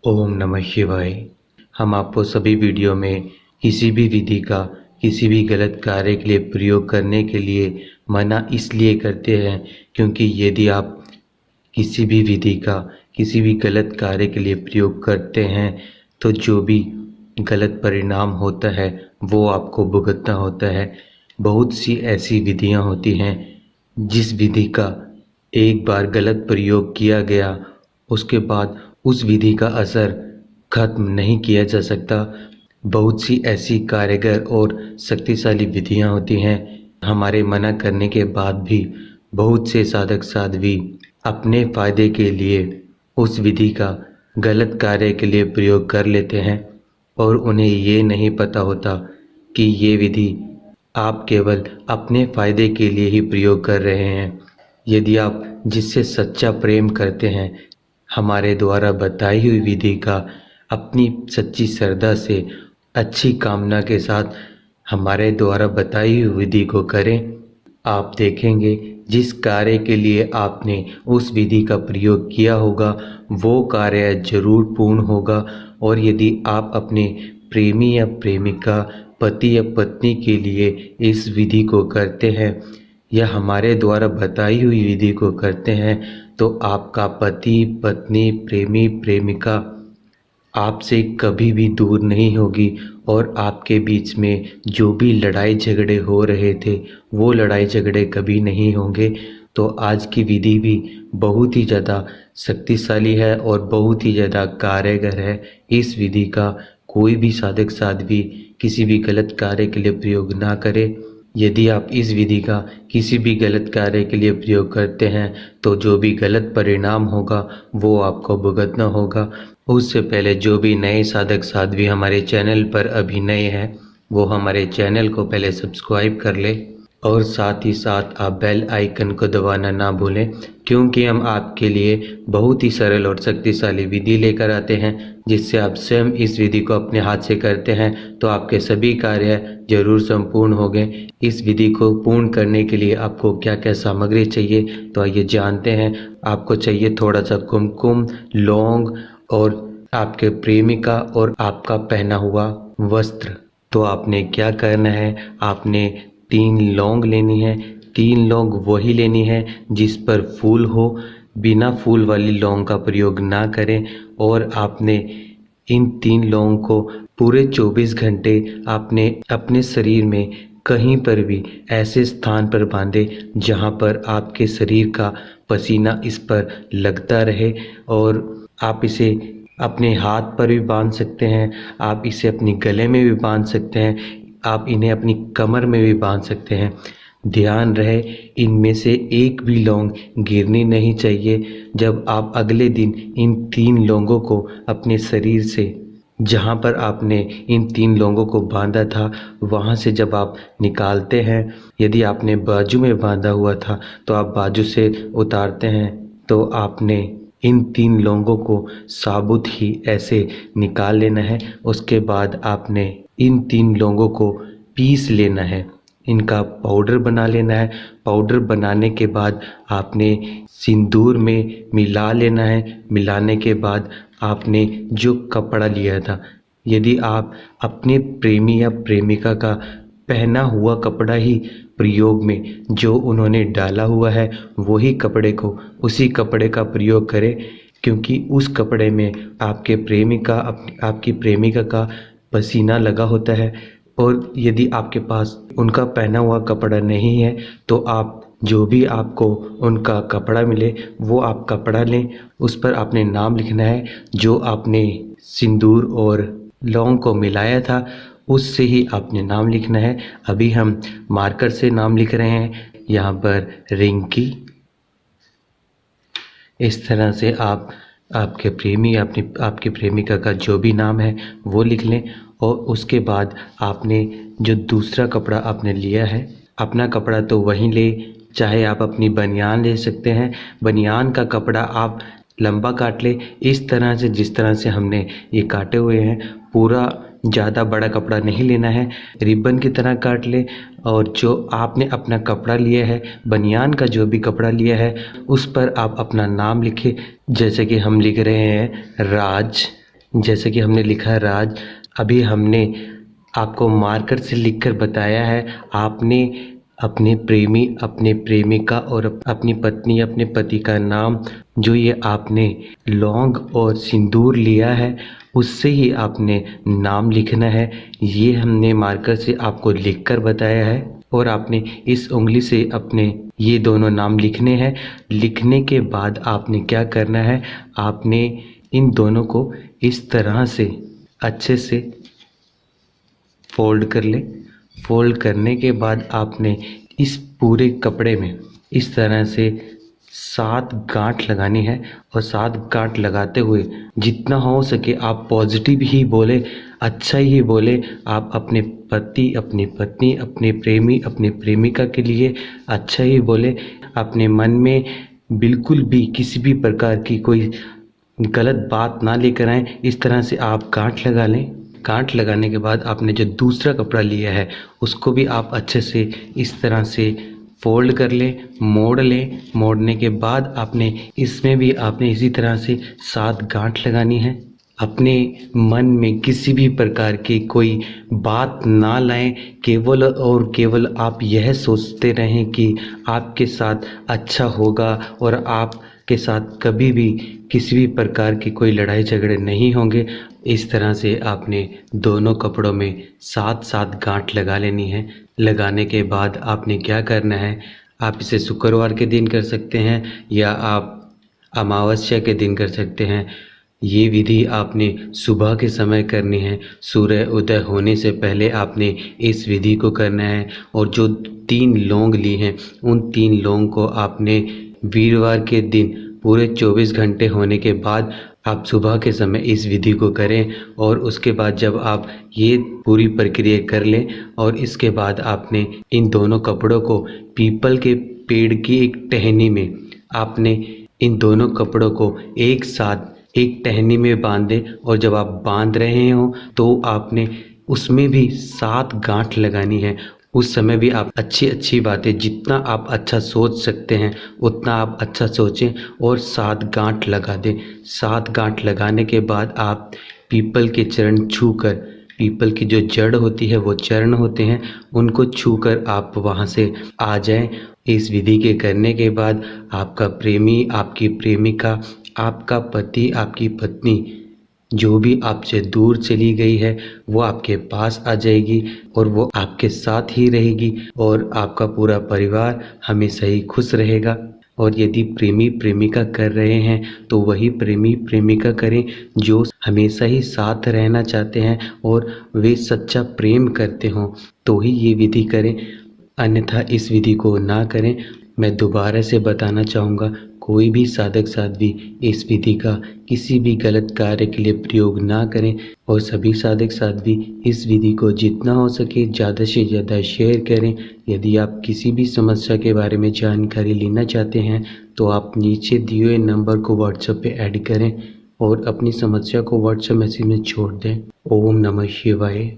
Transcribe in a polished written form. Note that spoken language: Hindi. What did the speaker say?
ओम नमः शिवाय। हम आपको सभी वीडियो में किसी भी विधि का किसी भी गलत कार्य के लिए प्रयोग करने के लिए मना इसलिए करते हैं क्योंकि यदि आप किसी भी विधि का किसी भी गलत कार्य के लिए प्रयोग करते हैं तो जो भी गलत परिणाम होता है वो आपको भुगतना होता है। बहुत सी ऐसी विधियां होती हैं जिस विधि का एक बार गलत प्रयोग किया गया उसके बाद उस विधि का असर खत्म नहीं किया जा सकता। बहुत सी ऐसी कारगर और शक्तिशाली विधियां होती हैं, हमारे मना करने के बाद भी बहुत से साधक साध्वी अपने फायदे के लिए उस विधि का गलत कार्य के लिए प्रयोग कर लेते हैं और उन्हें ये नहीं पता होता कि ये विधि आप केवल अपने फायदे के लिए ही प्रयोग कर रहे हैं। यदि आप जिससे सच्चा प्रेम करते हैं, हमारे द्वारा बताई हुई विधि का अपनी सच्ची श्रद्धा से अच्छी कामना के साथ हमारे द्वारा बताई हुई विधि को करें, आप देखेंगे जिस कार्य के लिए आपने उस विधि का प्रयोग किया होगा वो कार्य जरूर पूर्ण होगा। और यदि आप अपने प्रेमी या प्रेमिका, पति या पत्नी के लिए इस विधि को करते हैं या हमारे द्वारा बताई हुई विधि को करते हैं तो आपका पति, पत्नी, प्रेमी, प्रेमिका आपसे कभी भी दूर नहीं होगी और आपके बीच में जो भी लड़ाई झगड़े हो रहे थे वो लड़ाई झगड़े कभी नहीं होंगे। तो आज की विधि भी बहुत ही ज़्यादा शक्तिशाली है और बहुत ही ज़्यादा कारगर है। इस विधि का कोई भी साधक साध्वी किसी भी गलत कार्य के लिए प्रयोग ना करे। यदि आप इस विधि का किसी भी गलत कार्य के लिए प्रयोग करते हैं तो जो भी गलत परिणाम होगा वो आपको भुगतना होगा। उससे पहले जो भी नए साधक साध्वी हमारे चैनल पर अभी नए हैं वो हमारे चैनल को पहले सब्सक्राइब कर ले और साथ ही साथ आप बेल आइकन को दबाना ना भूलें, क्योंकि हम आपके लिए बहुत ही सरल और शक्तिशाली विधि लेकर आते हैं जिससे आप स्वयं इस विधि को अपने हाथ से करते हैं तो आपके सभी कार्य जरूर संपूर्ण होंगे। इस विधि को पूर्ण करने के लिए आपको क्या क्या सामग्री चाहिए तो आइए जानते हैं। आपको चाहिए थोड़ा सा कुमकुम, लौंग और आपके प्रेमिका और आपका पहना हुआ वस्त्र। तो आपने क्या करना है, आपने 3 लौंग लेनी है। 3 लौंग वही लेनी है जिस पर फूल हो, बिना फूल वाली लौंग का प्रयोग ना करें। और आपने इन 3 लौंग को पूरे 24 घंटे आपने अपने शरीर में कहीं पर भी ऐसे स्थान पर बांधे जहां पर आपके शरीर का पसीना इस पर लगता रहे। और आप इसे अपने हाथ पर भी बांध सकते हैं, आप इसे अपने गले में भी बांध सकते हैं, आप इन्हें अपनी कमर में भी बांध सकते हैं। ध्यान रहे इनमें से एक भी लौंग गिरनी नहीं चाहिए। जब आप अगले दिन इन 3 लौंगों को अपने शरीर से, जहाँ पर आपने इन 3 लौंगों को बांधा था वहाँ से जब आप निकालते हैं, यदि आपने बाजू में बांधा हुआ था तो आप बाजू से उतारते हैं तो आपने इन 3 लौंगों को साबुत ही ऐसे निकाल लेना है। उसके बाद आपने इन 3 लौंगों को पीस लेना है, इनका पाउडर बना लेना है। पाउडर बनाने के बाद आपने सिंदूर में मिला लेना है। मिलाने के बाद आपने जो कपड़ा लिया था, यदि आप अपने प्रेमी या प्रेमिका का पहना हुआ कपड़ा ही प्रयोग में, जो उन्होंने डाला हुआ है वही कपड़े को, उसी कपड़े का प्रयोग करें, क्योंकि उस कपड़े में आपके प्रेमिका आपकी प्रेमिका का पसीना लगा होता है। और यदि आपके पास उनका पहना हुआ कपड़ा नहीं है तो आप जो भी आपको उनका कपड़ा मिले वो आप कपड़ा लें, उस पर आपने नाम लिखना है। जो आपने सिंदूर और लौंग को मिलाया था उससे ही आपने नाम लिखना है। अभी हम मार्कर से नाम लिख रहे हैं, यहाँ पर रिंकी। इस तरह से आप आपके प्रेमी अपनी आपकी प्रेमिका का जो भी नाम है वो लिख लें। और उसके बाद आपने जो दूसरा कपड़ा आपने लिया है, अपना कपड़ा तो वहीं ले, चाहे आप अपनी बनियान ले सकते हैं। बनियान का कपड़ा आप लंबा काट ले, इस तरह से जिस तरह से हमने ये काटे हुए हैं। पूरा ज़्यादा बड़ा कपड़ा नहीं लेना है, रिबन की तरह काट ले। और जो आपने अपना कपड़ा लिया है, बनियान का जो भी कपड़ा लिया है, उस पर आप अपना नाम लिखें। जैसे कि हम लिख रहे हैं राज। जैसे कि हमने लिखा है राज। अभी हमने आपको मार्कर से लिखकर बताया है, आपने अपने प्रेमी, अपने प्रेमिका और अपनी पत्नी, अपने पति का नाम, जो ये आपने लौंग और सिंदूर लिया है उससे ही आपने नाम लिखना है। ये हमने मार्कर से आपको लिखकर बताया है और आपने इस उंगली से अपने ये दोनों नाम लिखने हैं। लिखने के बाद आपने क्या करना है, आपने इन दोनों को इस तरह से अच्छे से फोल्ड कर ले। फोल्ड करने के बाद आपने इस पूरे कपड़े में इस तरह से 7 गांठ लगानी है और 7 गांठ लगाते हुए जितना हो सके आप पॉजिटिव ही बोले, अच्छा ही बोले। आप अपने पति, अपनी पत्नी, अपने प्रेमी, अपने प्रेमिका के लिए अच्छा ही बोले। अपने मन में बिल्कुल भी किसी भी प्रकार की कोई गलत बात ना लेकर आएँ। इस तरह से आप गांठ लगा लें। गांठ लगाने के बाद आपने जो दूसरा कपड़ा लिया है उसको भी आप अच्छे से इस तरह से फोल्ड कर लें, मोड़ लें। मोड़ने के बाद आपने इसमें भी आपने इसी तरह से 7 गांठ लगानी है। अपने मन में किसी भी प्रकार की कोई बात ना लाएं, केवल और केवल आप यह सोचते रहें कि आपके साथ अच्छा होगा और आपके साथ कभी भी किसी भी प्रकार की कोई लड़ाई झगड़े नहीं होंगे। इस तरह से आपने दोनों कपड़ों में 7-7 गांठ लगा लेनी है। लगाने के बाद आपने क्या करना है, आप इसे शुक्रवार के दिन कर सकते हैं या आप अमावस्या के दिन कर सकते हैं। ये विधि आपने सुबह के समय करनी है। सूर्य उदय होने से पहले आपने इस विधि को करना है। और जो 3 लौंग ली हैं उन 3 लौंग को आपने वीरवार के दिन पूरे 24 घंटे होने के बाद आप सुबह के समय इस विधि को करें। और उसके बाद जब आप ये पूरी प्रक्रिया कर लें और इसके बाद आपने इन दोनों कपड़ों को पीपल के पेड़ की एक टहनी में आपने इन दोनों कपड़ों को एक साथ एक टहनी में बांधे। और जब आप बांध रहे हो तो आपने उसमें भी 7 गांठ लगानी है। उस समय भी आप अच्छी अच्छी बातें, जितना आप अच्छा सोच सकते हैं उतना आप अच्छा सोचें और 7 गांठ लगा दें। 7 गांठ लगाने के बाद आप पीपल के चरण छूकर, पीपल की जो जड़ होती है वो चरण होते हैं, उनको छूकर आप वहाँ से आ जाएं। इस विधि के करने के बाद आपका प्रेमी, आपकी प्रेमिका, आपका पति, आपकी पत्नी जो भी आपसे दूर चली गई है वो आपके पास आ जाएगी और वो आपके साथ ही रहेगी और आपका पूरा परिवार हमेशा ही खुश रहेगा। और यदि प्रेमी प्रेमिका कर रहे हैं तो वही प्रेमी प्रेमिका करें जो हमेशा ही साथ रहना चाहते हैं और वे सच्चा प्रेम करते हों, तो ही ये विधि करें, अन्यथा इस विधि को ना करें। मैं दोबारा से बताना चाहूँगा, कोई भी साधक साध्वी इस विधि का किसी भी गलत कार्य के लिए प्रयोग ना करें। और सभी साधक साध्वी इस विधि को जितना हो सके ज़्यादा से ज़्यादा शेयर करें। यदि आप किसी भी समस्या के बारे में जानकारी लेना चाहते हैं तो आप नीचे दिए हुए नंबर को व्हाट्सएप पे ऐड करें और अपनी समस्या को व्हाट्सएप मैसेज में छोड़ दें। ओम नमः शिवाय।